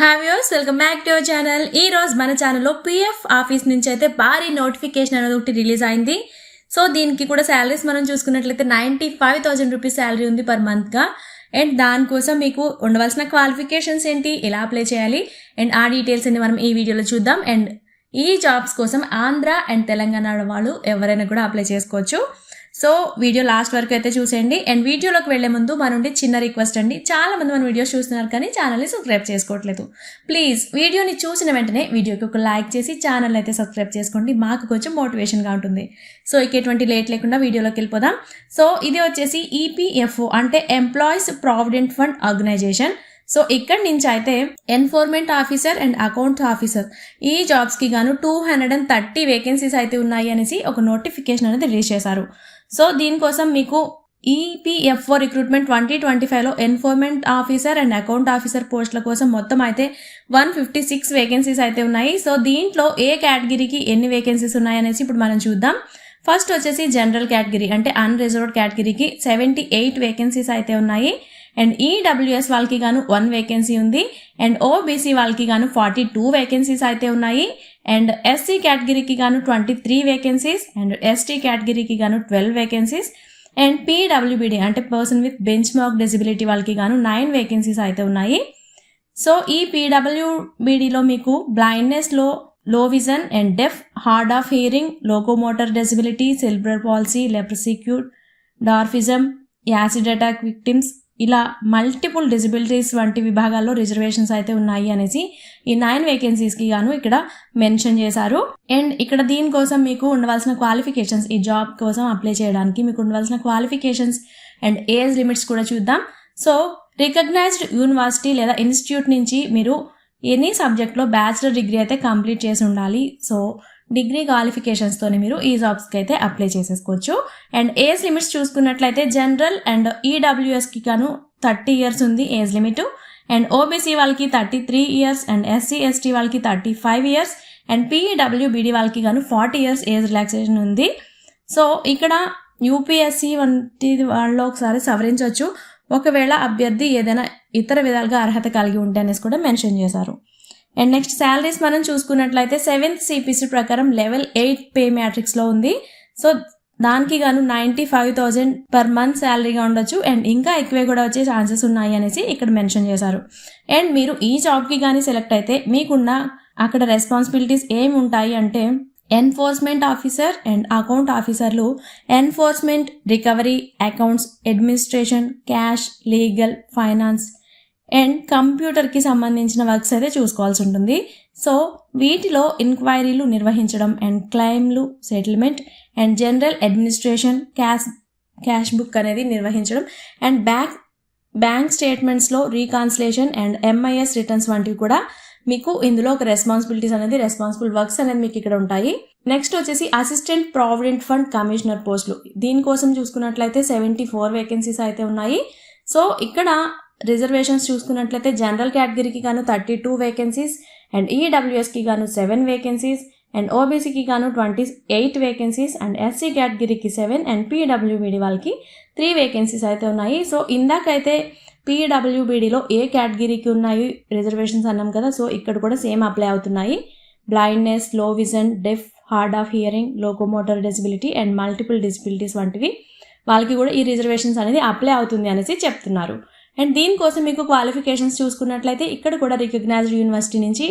Hi viewers, welcome back to our channel. ఈ రోజు మన ఛానల్లో పిఎఫ్ ఆఫీస్ నుంచి అయితే భారీ నోటిఫికేషన్ అనేది ఒకటి రిలీజ్ అయింది. సో దీనికి కూడా శాలరీస్ మనం చూసుకున్నట్లయితే 95,000 రూపీస్ శాలరీ ఉంది పర్ మంత్గా. అండ్ దానికోసం మీకు ఉండవలసిన క్వాలిఫికేషన్స్ ఏంటి, ఎలా అప్లై చేయాలి అండ్ ఆ డీటెయిల్స్ అన్ని మనం ఈ వీడియోలో చూద్దాం. అండ్ ఈ జాబ్స్ కోసం ఆంధ్ర అండ్ తెలంగాణ వాళ్ళు ఎవరైనా కూడా అప్లై చేసుకోవచ్చు. సో వీడియో లాస్ట్ వరకు అయితే చూసేయండి. అండ్ వీడియోలోకి వెళ్లే ముందు మన నుండి చిన్న రిక్వెస్ట్ అండి, చాలా మంది మన వీడియోస్ చూస్తున్నారు కానీ ఛానల్ని సబ్స్క్రైబ్ చేసుకోవట్లేదు. ప్లీజ్ వీడియోని చూసిన వెంటనే వీడియోకి ఒక లైక్ చేసి ఛానల్ అయితే సబ్స్క్రైబ్ చేసుకోండి, మాకు కొంచెం మోటివేషన్గా ఉంటుంది. సో ఇక ఎటువంటి లేట్ లేకుండా వీడియోలోకి వెళ్ళిపోదాం. సో ఇది వచ్చేసి ఈపీఎఫ్ఓ అంటే employees provident fund organisation. So ఇక్కడి నుంచి అయితే enforcement officer and account officer ఈ జాబ్స్కి గాను 230 వేకెన్సీస్ అయితే ఉన్నాయి అనేసి ఒక నోటిఫికేషన్ అనేది రిలీజ్ చేశారు. సో దీనికోసం మీకు ఈపీఎఫ్ఓ రిక్రూట్మెంట్ 2025లో enforcement officer and account officer పోస్టుల కోసం మొత్తం అయితే 156 వేకెన్సీస్ అయితే ఉన్నాయి. సో దీంట్లో ఏ కేటగిరీకి ఎన్ని వేకెన్సీస్ ఉన్నాయనేసి ఇప్పుడు మనం చూద్దాం. ఫస్ట్ వచ్చేసి జనరల్ కేటగిరీ అంటే అన్రిజర్వ్డ్ కేటగిరీకి 78 వేకెన్సీస్ అయితే ఉన్నాయి. అండ్ ఈడబ్ల్యూఎస్ వాళ్ళకి గాను 1 వేకెన్సీ ఉంది. అండ్ ఓబీసీ వాళ్ళకి గాను 42 వేకెన్సీస్ అయితే ఉన్నాయి. అండ్ ఎస్సీ కేటగిరీకి గాను 23 వేకెన్సీస్. అండ్ ఎస్టీ కేటగిరీకి గాను 12 వేకెన్సీస్. అండ్ పీడబ్ల్యూబీడీ అంటే person with bench mark disability వాళ్ళకి గాను 9 వేకెన్సీస్ అయితే ఉన్నాయి. సో ఈ పీడబ్ల్యూబీడీలో మీకు blindness low vision and deaf, hard of hearing, locomotor disability, cerebral palsy, leprosy cured, dwarfism, acid attack victims ఇలా మల్టిపుల్ డిజబిలిటీస్ వంటి విభాగాల్లో రిజర్వేషన్స్ అయితే ఉన్నాయి అనేసి ఈ 9 వేకెన్సీస్కి గాను ఇక్కడ మెన్షన్ చేశారు. అండ్ ఇక్కడ దీనికోసం మీకు ఉండవలసిన క్వాలిఫికేషన్స్, ఈ జాబ్ కోసం అప్లై చేయడానికి మీకు ఉండవలసిన క్వాలిఫికేషన్స్ అండ్ ఏజ్ లిమిట్స్ కూడా చూద్దాం. సో రికగ్నైజ్డ్ యూనివర్సిటీ లేదా ఇన్స్టిట్యూట్ నుంచి మీరు ఎనీ సబ్జెక్ట్లో బ్యాచిలర్ డిగ్రీ అయితే కంప్లీట్ చేసి ఉండాలి. సో డిగ్రీ క్వాలిఫికేషన్స్తోనే మీరు ఈ జాబ్స్కి అయితే అప్లై చేసేసుకోవచ్చు. అండ్ ఏజ్ లిమిట్స్ చూసుకున్నట్లయితే జనరల్ అండ్ ఈడబ్ల్యూఎస్కి గాను 30 ఇయర్స్ ఉంది ఏజ్ లిమిట్. అండ్ ఓబీసీ వాళ్ళకి 33 ఇయర్స్. అండ్ ఎస్సీ ఎస్టీ వాళ్ళకి 35 ఇయర్స్. అండ్ పీడబ్ల్యూబీడీ వాళ్ళకి గాను 40 ఇయర్స్ ఏజ్ రిలాక్సేషన్ ఉంది. సో ఇక్కడ యూపీఎస్సీ వంటి వాళ్ళు ఒకసారి సవరించవచ్చు ఒకవేళ అభ్యర్థి ఏదైనా ఇతర విధాలుగా అర్హత కలిగి ఉంటే అనేసి కూడా మెన్షన్ చేశారు. అండ్ నెక్స్ట్ శాలరీస్ మనం చూసుకున్నట్లయితే 7th CPC ప్రకారం లెవెల్ 8 పే మ్యాట్రిక్స్లో ఉంది. సో దానికి గాను 95,000 పర్ మంత్ శాలరీగా ఉండొచ్చు. అండ్ ఇంకా ఎక్కువే కూడా వచ్చే ఛాన్సెస్ ఉన్నాయి అనేసి ఇక్కడ మెన్షన్ చేశారు. అండ్ మీరు ఈ జాబ్కి కానీ సెలెక్ట్ అయితే మీకున్న అక్కడ రెస్పాన్సిబిలిటీస్ ఏమి ఉంటాయి అంటే ఎన్ఫోర్స్మెంట్ ఆఫీసర్ అండ్ అకౌంట్ ఆఫీసర్లు enforcement, recovery, accounts, administration, cash, legal, finance and కంప్యూటర్కి సంబంధించిన వర్క్స్ అయితే చూసుకోవాల్సి ఉంటుంది. సో వీటిలో ఎంక్వైరీలు నిర్వహించడం అండ్ క్లెయిమ్లు settlement and general administration, cash book అనేది నిర్వహించడం అండ్ బ్యాంక్ స్టేట్మెంట్స్లో రీకాన్సిలేషన్ అండ్ MIS రిటర్న్స్ వంటివి కూడా మీకు ఇందులో ఒక రెస్పాన్సిబుల్ వర్క్స్ అనేది మీకు ఇక్కడ ఉంటాయి. నెక్స్ట్ వచ్చేసి అసిస్టెంట్ ప్రావిడెంట్ ఫండ్ కమిషనర్ పోస్టులు. దీనికోసం చూసుకున్నట్లయితే 74 వేకెన్సీస్ అయితే ఉన్నాయి. సో ఇక్కడ రిజర్వేషన్స్ చూసుకున్నట్లయితే జనరల్ కేటగిరీకి గాను 32 వేకెన్సీస్. అండ్ ఈడబ్ల్యూఎస్కి గాను 7 వేకెన్సీస్. అండ్ ఓబీసీకి గాను 28 వేకెన్సీస్. అండ్ ఎస్సీ కేటగిరీకి 7. అండ్ పీడబ్ల్యూబీడీ వాళ్ళకి 3 వేకెన్సీస్ అయితే ఉన్నాయి. సో ఇందాకైతే పీడబ్ల్యూబీడీలో ఏ కేటగిరీకి ఉన్నాయి రిజర్వేషన్స్ అన్నాం కదా, సో ఇక్కడ కూడా సేమ్ అప్లై అవుతున్నాయి. Blindness, low vision, deaf, hard of hearing, locomotor disability and multiple disabilities వంటివి వాళ్ళకి కూడా ఈ రిజర్వేషన్స్ అనేది అప్లై అవుతుంది అనేసి చెప్తున్నారు. అండ్ దీనికోసం మీకు క్వాలిఫికేషన్స్ చూసుకున్నట్లయితే ఇక్కడ కూడా రికగ్నైజ్డ్ యూనివర్సిటీ నుంచి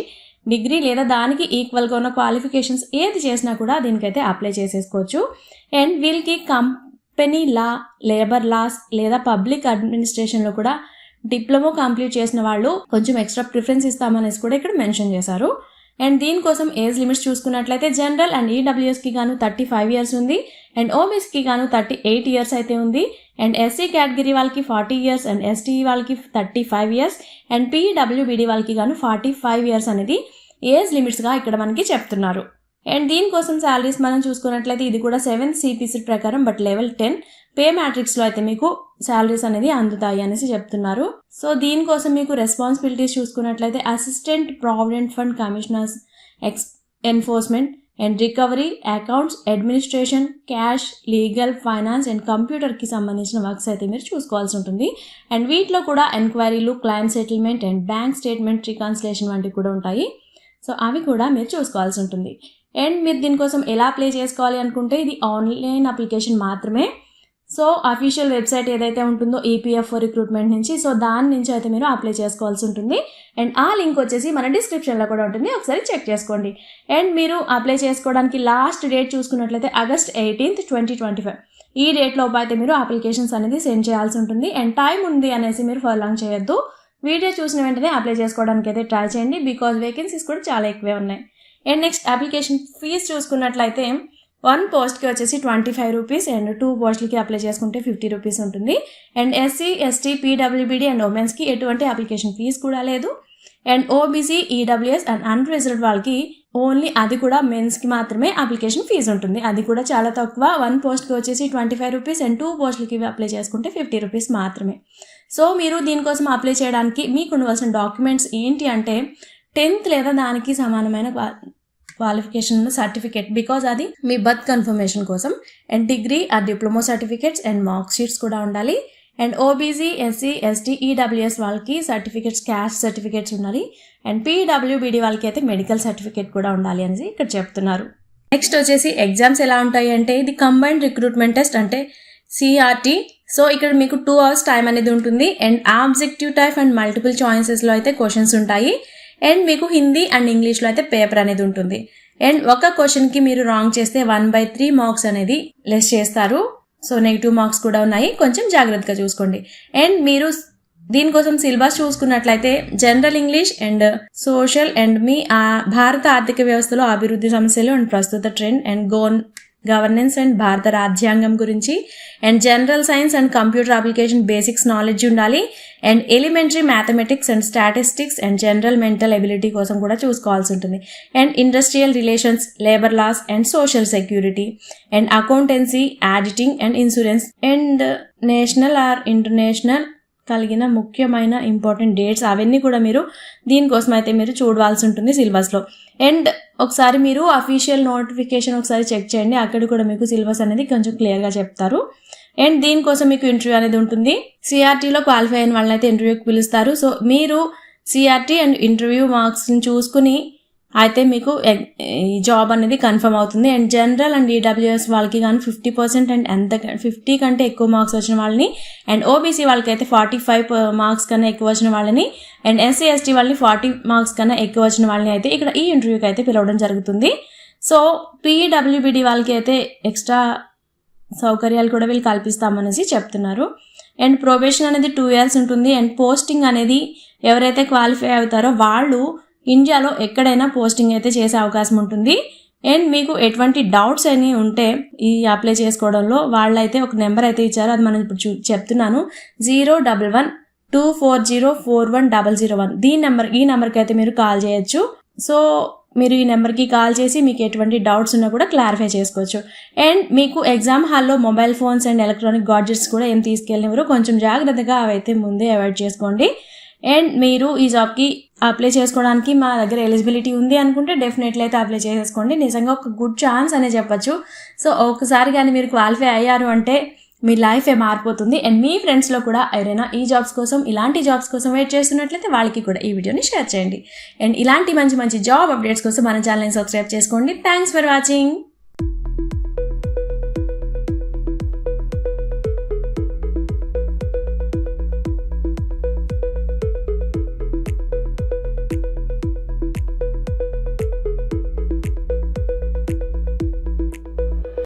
డిగ్రీ లేదా దానికి ఈక్వల్గా ఉన్న క్వాలిఫికేషన్స్ ఏది చేసినా కూడా దీనికైతే అప్లై చేసేసుకోవచ్చు. అండ్ వీళ్ళకి కంపెనీ లా, లేబర్ లాస్ లేదా పబ్లిక్ అడ్మినిస్ట్రేషన్లో కూడా డిప్లొమా కంప్లీట్ చేసిన వాళ్ళు కొంచెం ఎక్స్ట్రా ప్రిఫరెన్స్ ఇస్తామనేసి కూడా ఇక్కడ మెన్షన్ చేశారు. అండ్ దీనికోసం ఏజ్ లిమిట్స్ చూసుకున్నట్లయితే జనరల్ అండ్ ఈడబ్ల్యూఎస్కి గాను 35 ఇయర్స్ ఉంది. అండ్ ఓబీసీకి గాను 38 ఇయర్స్ అయితే ఉంది. అండ్ ఎస్సీ కేటగిరీ వాళ్ళకి 40 ఇయర్స్. అండ్ ఎస్టీ వాళ్ళకి 35 ఇయర్స్. అండ్ పీడబ్ల్యూబీడీ వాళ్ళకి గాను 45 ఇయర్స్ అనేది ఏజ్ లిమిట్స్గా ఇక్కడ మనకి చెప్తున్నారు. అండ్ దీనికోసం శాలరీస్ మనం చూసుకున్నట్లయితే ఇది కూడా 7th CPC ప్రకారం బట్ లెవెల్ 10 పే మ్యాట్రిక్స్లో అయితే మీకు శాలరీస్ అనేది అందుతాయి అనేసి చెప్తున్నారు. సో దీనికోసం మీకు రెస్పాన్సిబిలిటీస్ చూసుకున్నట్లయితే assistant provident fund commissioners enforcement and recovery, accounts, administration, cash, legal, finance and కంప్యూటర్కి సంబంధించిన వర్క్స్ అయితే మీరు చూసుకోవాల్సి ఉంటుంది. అండ్ వీటిలో కూడా ఎంక్వైరీలు, claim settlement and bank statement reconciliation వంటివి కూడా ఉంటాయి. సో అవి కూడా మీరు చూసుకోవాల్సి ఉంటుంది. అండ్ మీరు దీనికోసం ఎలా అప్లై చేసుకోవాలి అనుకుంటే ఇది ఆన్లైన్ అప్లికేషన్ మాత్రమే. సో అఫీషియల్ వెబ్సైట్ ఏదైతే ఉంటుందో ఈపీఎఫ్ఓ రిక్రూట్మెంట్ నుంచి, సో దాని నుంచి అయితే మీరు అప్లై చేసుకోవాల్సి ఉంటుంది. అండ్ ఆ లింక్ వచ్చేసి మన డిస్క్రిప్షన్లో కూడా ఉంటుంది, ఒకసారి చెక్ చేసుకోండి. అండ్ మీరు అప్లై చేసుకోవడానికి లాస్ట్ డేట్ చూసుకున్నట్లయితే August 18th, 2025 ఈ డేట్ లోపు అయితే మీరు అప్లికేషన్స్ అనేది సెండ్ చేయాల్సి ఉంటుంది. అండ్ టైం ఉంది అనేసి మీరు ఫర్లాంగ్ చేయొద్దు. వీడియో చూసిన వెంటనే అప్లై చేసుకోవడానికి అయితే ట్రై చేయండి, బికాజ్ వేకెన్సీస్ కూడా చాలా ఎక్కువే ఉన్నాయి. అండ్ నెక్స్ట్ అప్లికేషన్ ఫీజు చూసుకున్నట్లయితే 1 పోస్ట్కి వచ్చేసి 25 రూపీస్ అండ్ 2 పోస్టులకి అప్లై చేసుకుంటే 50 రూపీస్ ఉంటుంది. And SC, ST, PWBD and ఉమెన్స్కి ఎటువంటి అప్లికేషన్ ఫీజు కూడా లేదు. And OBC, EWS and unreserved వాళ్ళకి ఓన్లీ అది కూడా మెన్స్కి మాత్రమే అప్లికేషన్ ఫీజు ఉంటుంది, అది కూడా చాలా తక్కువ. 1 పోస్ట్కి వచ్చేసి 25 రూపీస్ అండ్ 2 పోస్టులకి అప్లై చేసుకుంటే 50 రూపీస్ మాత్రమే. సో మీరు దీనికోసం అప్లై చేయడానికి మీకు ఉండవలసిన డాక్యుమెంట్స్ ఏంటి అంటే 10th లేదా దానికి సమానమైన క్వాలిఫికేషన్ సర్టిఫికేట్, బికాజ్ అది మీ బర్త్ కన్ఫర్మేషన్ కోసం. అండ్ డిగ్రీ ఆ diploma certificates and mark sheets కూడా ఉండాలి. And OBC, SC, ST, EWS వాళ్ళకి సర్టిఫికేట్స్, క్యాష్ సర్టిఫికేట్స్ ఉండాలి. అండ్ PWBD వాళ్ళకి అయితే మెడికల్ సర్టిఫికేట్ కూడా ఉండాలి అనేసి ఇక్కడ చెప్తున్నారు. నెక్స్ట్ వచ్చేసి ఎగ్జామ్స్ ఎలా ఉంటాయి అంటే ఇది కంబైన్డ్ రిక్రూట్మెంట్ టెస్ట్ అంటే CRT. సో ఇక్కడ మీకు 2 hours టైం అనేది ఉంటుంది. And objective type and multiple చాయిసెస్లో అయితే క్వశ్చన్స్ ఉంటాయి. అండ్ మీకు హిందీ అండ్ ఇంగ్లీష్లో అయితే పేపర్ అనేది ఉంటుంది. అండ్ ఒక క్వశ్చన్కి మీరు రాంగ్ చేస్తే 1/3 మార్క్స్ అనేది లెస్ చేస్తారు. సో నెగిటివ్ మార్క్స్ కూడా ఉన్నాయి, కొంచెం జాగ్రత్తగా చూసుకోండి. అండ్ మీరు దీనికోసం సిలబస్ చూసుకున్నట్లయితే general English and social and మీ భారత ఆర్థిక వ్యవస్థలో అభివృద్ధి సమస్యలు అండ్ ప్రస్తుత ట్రెండ్ అండ్ గవర్నెన్స్ అండ్ భారత రాజ్యాంగం గురించి and general science and computer application basics knowledge ఉండాలి. And elementary mathematics and statistics and general mental ability కోసం కూడా చూసుకోవాల్సి ఉంటుంది. And industrial relations, labour laws and social security and accountancy, auditing and insurance and national or international కలిగిన ముఖ్యమైన important dates అవన్నీ కూడా మీరు దీనికోసం అయితే మీరు చూడవలసి ఉంటుంది సిలబస్లో. అండ్ ఒకసారి మీరు అఫీషియల్ నోటిఫికేషన్ ఒకసారి చెక్ చేయండి, అక్కడ కూడా మీకు సిలబస్ అనేది కొంచెం క్లియర్గా చెప్తారు. అండ్ దీనికోసం మీకు ఇంటర్వ్యూ అనేది ఉంటుంది. CRTలో క్వాలిఫై అయిన వాళ్ళని అయితే ఇంటర్వ్యూకి పిలుస్తారు. సో మీరు CRT అండ్ ఇంటర్వ్యూ మార్క్స్ని చూసుకుని అయితే మీకు ఈ జాబ్ అనేది కన్ఫర్మ్ అవుతుంది. అండ్ జనరల్ అండ్ EWS వాళ్ళకి కానీ 50% అండ్ 50 కంటే ఎక్కువ మార్క్స్ వచ్చిన వాళ్ళని, అండ్ OBC వాళ్ళకి అయితే 45 మార్క్స్ కన్నా ఎక్కువ వచ్చిన వాళ్ళని, అండ్ SC, ST వాళ్ళని 40 మార్క్స్ కన్నా ఎక్కువ వచ్చిన వాళ్ళని అయితే ఇక్కడ ఈ ఇంటర్వ్యూకి అయితే పిలవడం జరుగుతుంది. సో PWBD వాళ్ళకి అయితే ఎక్స్ట్రా సౌకర్యాలు కూడా వీళ్ళు కల్పిస్తామనేసి చెప్తున్నారు. అండ్ ప్రొబేషన్ అనేది 2 years ఉంటుంది. అండ్ పోస్టింగ్ అనేది ఎవరైతే క్వాలిఫై అవుతారో వాళ్ళు ఇండియాలో ఎక్కడైనా పోస్టింగ్ అయితే చేసే అవకాశం ఉంటుంది. అండ్ మీకు ఎటువంటి డౌట్స్ అని ఉంటే ఈ అప్లై చేసుకోవడంలో వాళ్ళైతే ఒక నెంబర్ అయితే ఇచ్చారు, అది మనం ఇప్పుడు చెప్తున్నాను, 01124041001. ఈ నెంబర్కి అయితే మీరు కాల్ చేయొచ్చు. సో మీరు ఈ నెంబర్కి కాల్ చేసి మీకు ఎటువంటి డౌట్స్ ఉన్నా కూడా క్లారిఫై చేసుకోవచ్చు. అండ్ మీకు ఎగ్జామ్ హాల్లో mobile phones and electronic gadgets కూడా ఏం తీసుకెళ్ళినవారు, కొంచెం జాగ్రత్తగా అవైతే ముందే అవాయిడ్ చేసుకోండి. అండ్ మీరు ఈ జాబ్కి అప్లై చేసుకోవడానికి మా దగ్గర ఎలిజిబిలిటీ ఉంది అనుకుంటే డెఫినెట్లీ అయితే అప్లై చేసేసుకోండి. నిజంగా ఒక గుడ్ ఛాన్స్ అనే చెప్పచ్చు. సో ఒకసారి కానీ మీరు క్వాలిఫై అయ్యారు అంటే మీ లైఫే మారిపోతుంది. అండ్ మీ ఫ్రెండ్స్లో కూడా ఎవరైనా ఈ జాబ్స్ కోసం, ఇలాంటి జాబ్స్ కోసం వెయిట్ చేస్తున్నట్లయితే వాళ్ళకి కూడా ఈ వీడియోని షేర్ చేయండి. అండ్ ఇలాంటి మంచి మంచి జాబ్ అప్డేట్స్ కోసం మన ఛానల్ని సబ్స్క్రైబ్ చేసుకోండి. Thanks for watching.